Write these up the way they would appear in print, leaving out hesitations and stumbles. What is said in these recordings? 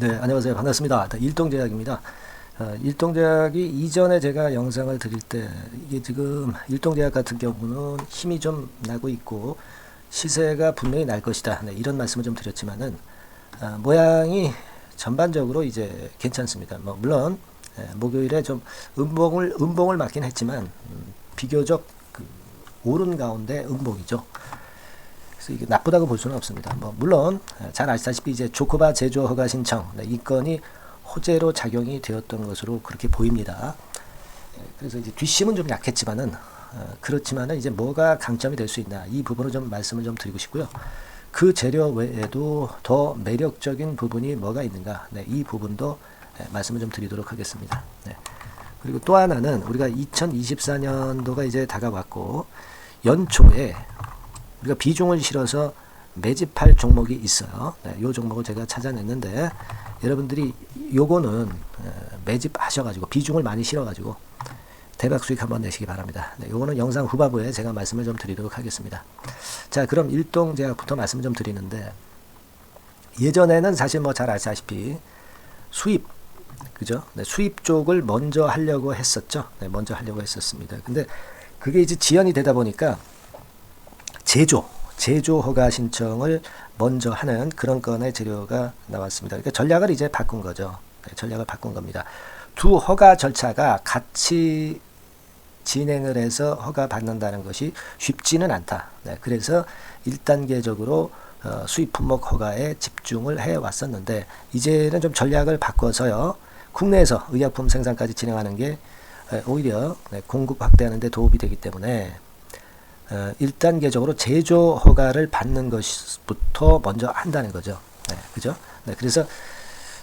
네, 안녕하세요. 반갑습니다. 일동제약입니다. 일동제약이 이전에 제가 영상을 드릴 때 이게 지금 일동제약 같은 경우는 힘이 좀 나고 있고 시세가 분명히 날 것이다. 네, 이런 말씀을 좀 드렸지만은 모양이 전반적으로 이제 괜찮습니다. 뭐 물론 목요일에 좀 음봉을 맞긴 했지만 비교적 그 오른 가운데 음봉이죠. 그래서 이게 나쁘다고 볼 수는 없습니다. 뭐 물론 잘 아시다시피 이제 조코바 제조 허가 신청 이 건이 호재로 작용이 되었던 것으로 그렇게 보입니다. 그래서 이제 뒷심은 좀 약했지만은 그렇지만은 이제 뭐가 강점이 될 수 있나 이 부분을 좀 말씀을 좀 드리고 싶고요. 그 재료 외에도 더 매력적인 부분이 뭐가 있는가, 네, 이 부분도 말씀을 좀 드리도록 하겠습니다. 네. 그리고 또 하나는 우리가 2024년도가 이제 다가왔고 연초에 우리가 비중을 실어서 매집할 종목이 있어요. 네, 요 종목을 제가 찾아냈는데 여러분들이 요거는 매집하셔가지고 비중을 많이 실어가지고 대박 수익 한번 내시기 바랍니다. 네, 요거는 영상 후반부에 제가 말씀을 좀 드리도록 하겠습니다. 자, 그럼 일동제약부터 말씀을 좀 드리는데 예전에는 사실 뭐 잘 아시다시피 수입, 그죠? 네, 수입 쪽을 먼저 하려고 했었죠. 네, 먼저 하려고 했었습니다. 근데 그게 이제 지연이 되다 보니까 제조 허가 신청을 먼저 하는 그런 건의 재료가 나왔습니다. 그러니까 전략을 이제 바꾼 거죠. 네, 전략을 바꾼 겁니다. 두 허가 절차가 같이 진행을 해서 허가 받는다는 것이 쉽지는 않다. 네, 그래서 1단계적으로 수입 품목 허가에 집중을 해 왔었는데 이제는 좀 전략을 바꿔서요. 국내에서 의약품 생산까지 진행하는 게 오히려 공급 확대하는 데 도움이 되기 때문에 1단계적으로 제조 허가를 받는 것부터 먼저 한다는 거죠. 네, 그죠? 네, 그래서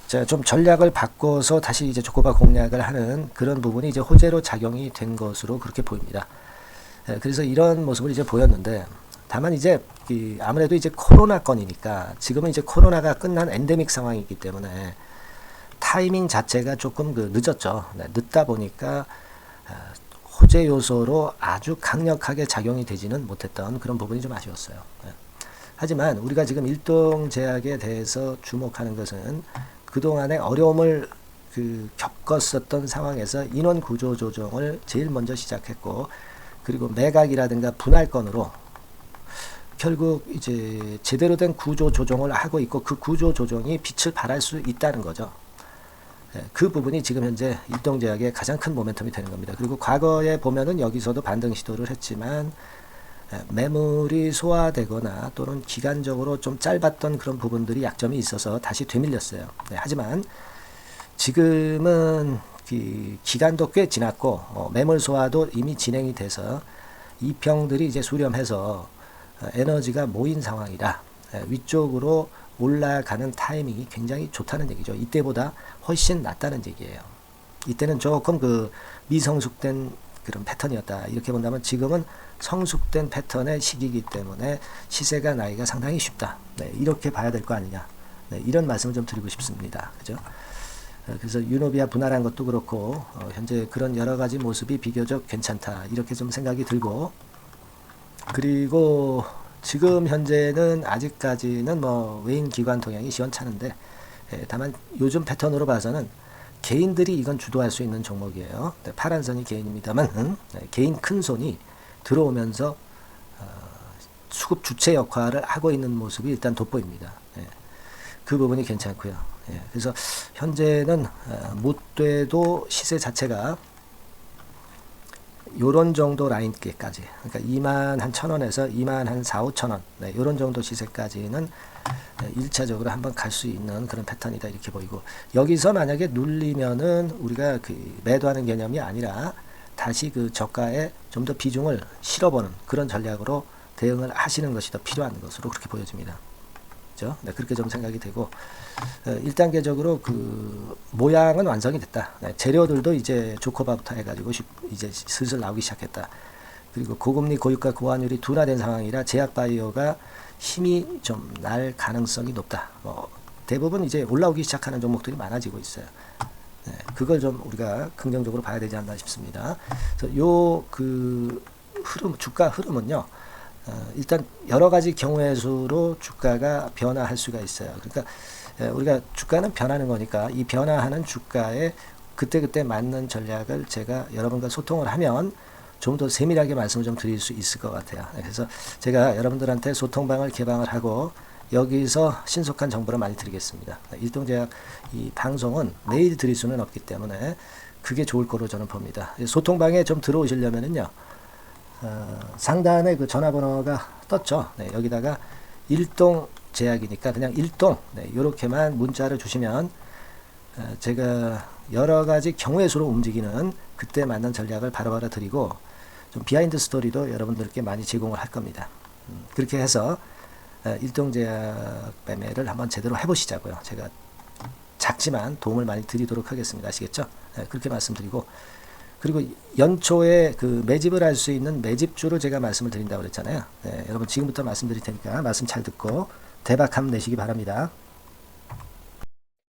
제가 좀 전략을 바꿔서 다시 이제 조코바 공략을 하는 그런 부분이 이제 호재로 작용이 된 것으로 그렇게 보입니다. 네, 그래서 이런 모습을 이제 보였는데 다만 이제 아무래도 이제 코로나 건이니까 지금은 이제 코로나가 끝난 엔데믹 상황이기 때문에 타이밍 자체가 조금 늦었죠. 네, 늦다 보니까 호재 요소로 아주 강력하게 작용이 되지는 못했던 그런 부분이 좀 아쉬웠어요. 네. 하지만 우리가 지금 일동제약에 대해서 주목하는 것은 그동안의 어려움을 겪었었던 상황에서 인원 구조 조정을 제일 먼저 시작했고 그리고 매각이라든가 분할건으로 결국 이제 제대로 된 구조 조정을 하고 있고 그 구조 조정이 빛을 발할 수 있다는 거죠. 그 부분이 지금 현재 일동제약의 가장 큰 모멘텀이 되는 겁니다. 그리고 과거에 보면은 여기서도 반등 시도를 했지만 매물이 소화되거나 또는 기간적으로 좀 짧았던 그런 부분들이 약점이 있어서 다시 되밀렸어요. 네, 하지만 지금은 기간도 꽤 지났고 매물 소화도 이미 진행이 돼서 이 평들이 이제 수렴해서 에너지가 모인 상황이라 위쪽으로 올라가는 타이밍이 굉장히 좋다는 얘기죠. 이때보다 훨씬 낫다는 얘기예요. 이때는 조금 미성숙된 그런 패턴이었다. 이렇게 본다면 지금은 성숙된 패턴의 시기이기 때문에 시세가 나기가 상당히 쉽다. 네, 이렇게 봐야 될 거 아니냐. 네, 이런 말씀을 좀 드리고 싶습니다. 그죠? 그래서 유노비아 분할한 것도 그렇고 현재 그런 여러 가지 모습이 비교적 괜찮다. 이렇게 좀 생각이 들고 그리고 지금 현재는 아직까지는 뭐 외인 기관 동향이 시원찮은데 다만 요즘 패턴으로 봐서는 개인들이 이건 주도할 수 있는 종목이에요. 네, 파란 선이 개인입니다만 개인 큰 손이 들어오면서 수급 주체 역할을 하고 있는 모습이 일단 돋보입니다. 그 부분이 괜찮고요. 그래서 현재는 못돼도 시세 자체가 요런 정도 라인께까지 그러니까 21,000원에서 24,000-25,000원 네, 요런 정도 시세까지는 1차적으로 한번 갈 수 있는 그런 패턴이다 이렇게 보이고 여기서 만약에 눌리면은 우리가 매도하는 개념이 아니라 다시 저가에 좀 더 비중을 실어보는 그런 전략으로 대응을 하시는 것이 더 필요한 것으로 그렇게 보여집니다. 그렇죠? 네, 그렇게 좀 생각이 되고 1단계적으로 모양은 완성이 됐다. 네, 재료들도 이제 조코바부터 해가지고 이제 슬슬 나오기 시작했다. 그리고 고금리, 고유가, 고환율이 둔화된 상황이라 제약바이오가 힘이 좀 날 가능성이 높다. 대부분 이제 올라오기 시작하는 종목들이 많아지고 있어요. 네, 그걸 좀 우리가 긍정적으로 봐야 되지 않나 싶습니다. 그래서 주가 흐름은요. 일단 여러 가지 경우의 수로 주가가 변화할 수가 있어요. 그러니까 우리가 주가는 변하는 거니까 이 변화하는 주가에 그때그때 맞는 전략을 제가 여러분과 소통을 하면 좀 더 세밀하게 말씀을 좀 드릴 수 있을 것 같아요. 그래서 제가 여러분들한테 소통방을 개방을 하고 여기서 신속한 정보를 많이 드리겠습니다. 일동제약 이 방송은 매일 드릴 수는 없기 때문에 그게 좋을 거로 저는 봅니다. 소통방에 좀 들어오시려면은요, 상단에 그 전화번호가 떴죠. 네, 여기다가 일동제약이니까 그냥 일동, 네, 이렇게만 문자를 주시면 제가 여러 가지 경우의 수로 움직이는 그때 맞는 전략을 바로바로 드리고 좀 비하인드 스토리도 여러분들께 많이 제공을 할 겁니다. 그렇게 해서 일동제약 매매를 한번 제대로 해보시자고요. 제가 작지만 도움을 많이 드리도록 하겠습니다. 아시겠죠? 그렇게 말씀드리고, 그리고 연초에 그 매집을 할 수 있는 매집주를 제가 말씀을 드린다고 그랬잖아요. 여러분 지금부터 말씀드릴 테니까 말씀 잘 듣고 대박 한번 내시기 바랍니다.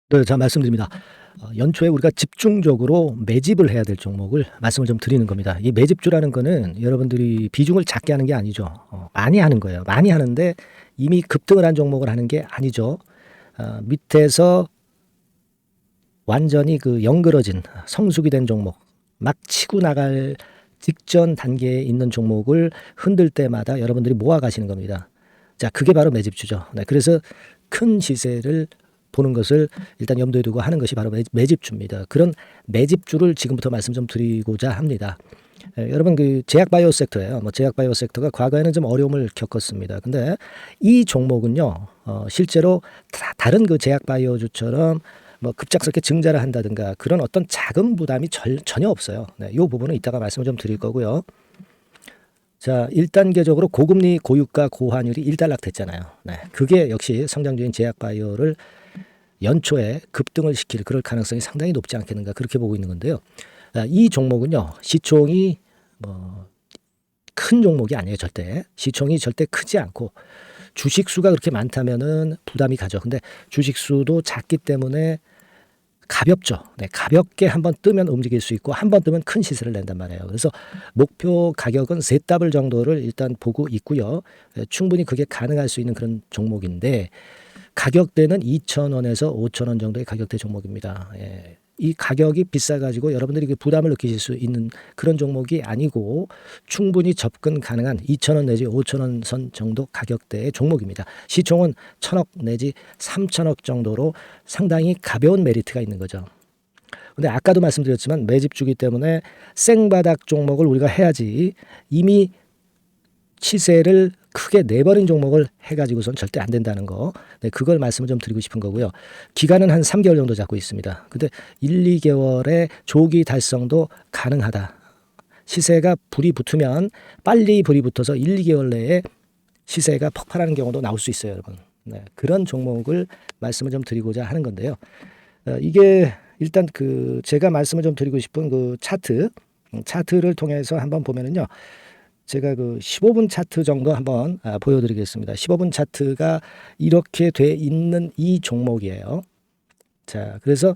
네, 자 말씀드립니다. 연초에 우리가 집중적으로 매집을 해야 될 종목을 말씀을 좀 드리는 겁니다. 이 매집주라는 거는 여러분들이 비중을 작게 하는 게 아니죠. 많이 하는 거예요. 많이 하는데 이미 급등을 한 종목을 하는 게 아니죠. 밑에서 완전히 그 영그러진 성숙이 된 종목, 막 치고 나갈 직전 단계에 있는 종목을 흔들 때마다 여러분들이 모아 가시는 겁니다. 자, 그게 바로 매집주죠. 네, 그래서 큰 시세를 보는 것을 일단 염두에 두고 하는 것이 바로 매집주입니다. 그런 매집주를 지금부터 말씀 좀 드리고자 합니다. 여러분 그 제약바이오 섹터예요. 제약바이오 섹터가 과거에는 좀 어려움을 겪었습니다. 근데 이 종목은요, 실제로 다른 그 제약바이오주처럼 급작스럽게 증자를 한다든가 그런 어떤 자금 부담이 전혀 없어요. 네, 이 부분은 이따가 말씀을 좀 드릴 거고요. 자, 1단계적으로 고금리, 고유가, 고환율이 일단락됐잖아요. 네, 그게 역시 성장주인 제약바이오를 연초에 급등을 시킬 그럴 가능성이 상당히 높지 않겠는가 그렇게 보고 있는 건데요. 이 종목은요, 시총이 큰 종목이 아니에요. 절대 시총이 절대 크지 않고 주식 수가 그렇게 많다면은 부담이 가죠. 근데 주식 수도 작기 때문에 가볍죠. 네, 가볍게 한번 뜨면 움직일 수 있고 한번 뜨면 큰 시세를 낸단 말이에요. 그래서 목표 가격은 세 더블 정도를 일단 보고 있고요. 충분히 그게 가능할 수 있는 그런 종목인데 가격대는 2,000원에서 5,000원 정도의 가격대 종목입니다. 예. 이 가격이 비싸가지고 여러분들이 그 부담을 느끼실 수 있는 그런 종목이 아니고 충분히 접근 가능한 2,000원 내지 5,000원 선 정도 가격대의 종목입니다. 시총은 1,000억 내지 3,000억 정도로 상당히 가벼운 메리트가 있는 거죠. 근데 아까도 말씀드렸지만 매집주기 때문에 생바닥 종목을 우리가 해야지 이미 시세를 크게 내버린 종목을 해가지고선 절대 안 된다는 거. 네, 그걸 말씀을 좀 드리고 싶은 거고요. 기간은 한 3개월 정도 잡고 있습니다. 근데 1, 2개월의 조기 달성도 가능하다. 시세가 불이 붙으면 빨리 불이 붙어서 1, 2개월 내에 시세가 폭발하는 경우도 나올 수 있어요, 여러분. 네, 그런 종목을 말씀을 좀 드리고자 하는 건데요. 이게 일단 그 제가 말씀을 좀 드리고 싶은 그 차트를 통해서 한번 보면은요. 제가 그 15분 차트 정도 한번 보여드리겠습니다. 15분 차트가 이렇게 돼 있는 이 종목이에요. 자, 그래서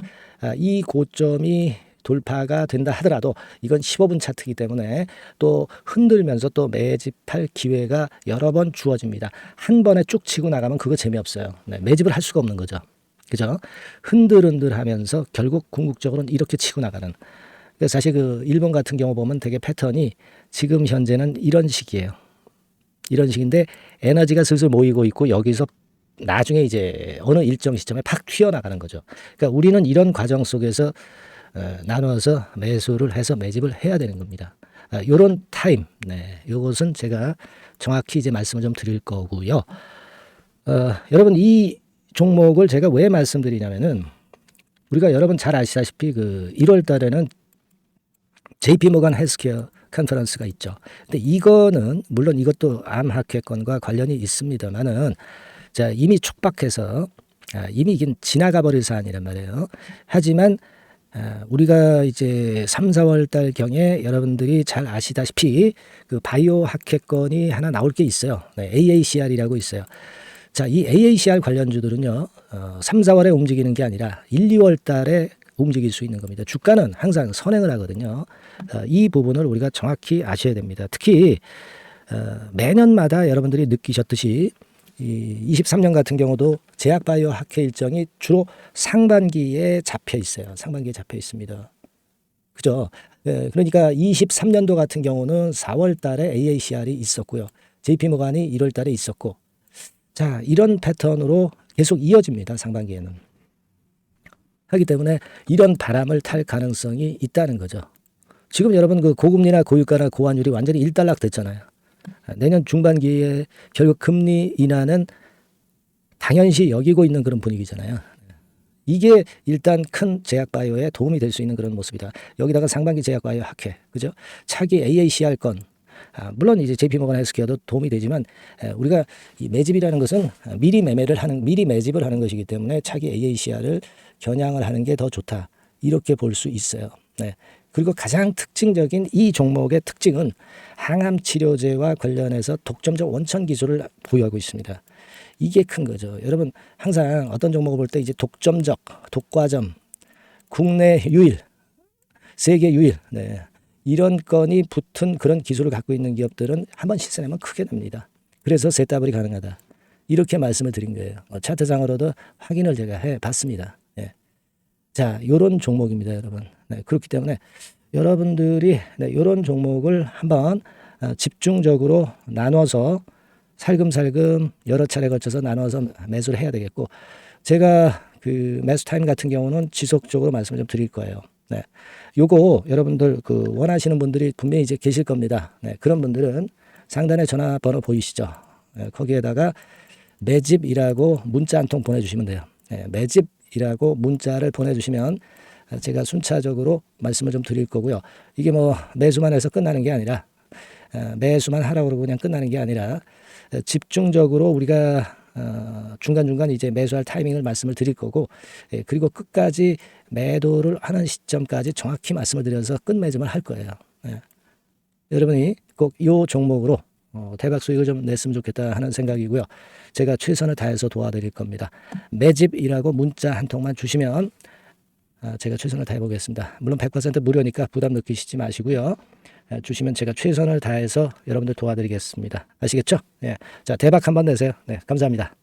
이 고점이 돌파가 된다 하더라도 이건 15분 차트이기 때문에 또 흔들면서 또 매집할 기회가 여러 번 주어집니다. 한 번에 쭉 치고 나가면 그거 재미없어요. 네, 매집을 할 수가 없는 거죠. 그죠? 흔들흔들하면서 결국 궁극적으로는 이렇게 치고 나가는. 사실 그 일본 같은 경우 보면 되게 패턴이 지금 현재는 이런 식이에요. 이런 식인데 에너지가 슬슬 모이고 있고 여기서 나중에 이제 어느 일정 시점에 팍 튀어나가는 거죠. 그러니까 우리는 이런 과정 속에서 나눠서 매수를 해서 매집을 해야 되는 겁니다. 요런 타임, 네, 요것은 제가 정확히 이제 말씀을 좀 드릴 거고요. 여러분 이 종목을 제가 왜 말씀드리냐면은 우리가 여러분 잘 아시다시피 그 1월 달에는 JP 모간 헬스케어 컨퍼런스가 있죠. 근데 이거는 물론 이것도 암 학회권과 관련이 있습니다만은 자 이미 촉박해서 이미 이게 지나가 버릴 사안이란 말이에요. 하지만 우리가 이제 3, 4월 달 경에 여러분들이 잘 아시다시피 그 바이오 학회권이 하나 나올 게 있어요. 네, AACR이라고 있어요. 자, 이 AACR 관련주들은요, 3, 4월에 움직이는 게 아니라 1, 2월 달에 움직일 수 있는 겁니다. 주가는 항상 선행을 하거든요. 이 부분을 우리가 정확히 아셔야 됩니다. 특히 매년마다 여러분들이 느끼셨듯이 이 23년 같은 경우도 제약바이오 학회 일정이 주로 상반기에 잡혀 있어요. 상반기에 잡혀 있습니다. 그죠? 예, 그러니까 23년도 같은 경우는 4월 달에 AACR이 있었고요. JP모간이 1월 달에 있었고. 자, 이런 패턴으로 계속 이어집니다. 상반기에는. 하기 때문에 이런 바람을 탈 가능성이 있다는 거죠. 지금 여러분 그 고금리나 고유가나 고환율이 완전히 일단락 됐잖아요. 내년 중반기에 결국 금리 인하는 당연시 여기고 있는 그런 분위기잖아요. 이게 일단 큰 제약바이오에 도움이 될 수 있는 그런 모습이다. 여기다가 상반기 제약바이오 학회, 그죠? 차기 AACR 건, 물론 이제 JP모건 헬스케어도 도움이 되지만 우리가 이 매집이라는 것은 미리 매집을 하는 것이기 때문에 차기 AACR을 겨냥을 하는 게 더 좋다. 이렇게 볼 수 있어요. 네. 그리고 가장 특징적인 이 종목의 특징은 항암 치료제와 관련해서 독점적 원천 기술을 보유하고 있습니다. 이게 큰 거죠. 여러분 항상 어떤 종목을 볼 때 이제 독점적, 독과점, 국내 유일, 세계 유일, 네. 이런 건이 붙은 그런 기술을 갖고 있는 기업들은 한번 실수하면 크게 됩니다. 그래서 세따블이 가능하다. 이렇게 말씀을 드린 거예요. 차트상으로도 확인을 제가 해봤습니다. 네. 자, 요런 종목입니다, 여러분. 네, 그렇기 때문에 여러분들이 이런 종목을 한번 집중적으로 나눠서 살금살금 여러 차례 걸쳐서 나눠서 매수를 해야 되겠고, 제가 그 매수 타임 같은 경우는 지속적으로 말씀을 좀 드릴 거예요. 네. 요거 여러분들 그 원하시는 분들이 분명히 이제 계실 겁니다. 네. 그런 분들은 상단에 전화번호 보이시죠? 네. 거기에다가 매집이라고 문자 한 통 보내주시면 돼요. 네. 매집이라고 문자를 보내주시면 제가 순차적으로 말씀을 좀 드릴 거고요. 이게 뭐 매수만 해서 끝나는 게 아니라 매수만 하라고 그러고 그냥 끝나는 게 아니라 집중적으로 우리가 중간중간 이제 매수할 타이밍을 말씀을 드릴 거고, 그리고 끝까지 매도를 하는 시점까지 정확히 말씀을 드려서 끝매짐을 할 거예요. 여러분이 꼭 이 종목으로 대박 수익을 좀 냈으면 좋겠다 하는 생각이고요. 제가 최선을 다해서 도와드릴 겁니다. 매집이라고 문자 한 통만 주시면 제가 최선을 다해 보겠습니다. 물론 100% 무료니까 부담 느끼시지 마시고요. 주시면 제가 최선을 다해서 여러분들 도와드리겠습니다. 아시겠죠? 예. 자, 대박 한번 내세요. 네, 감사합니다.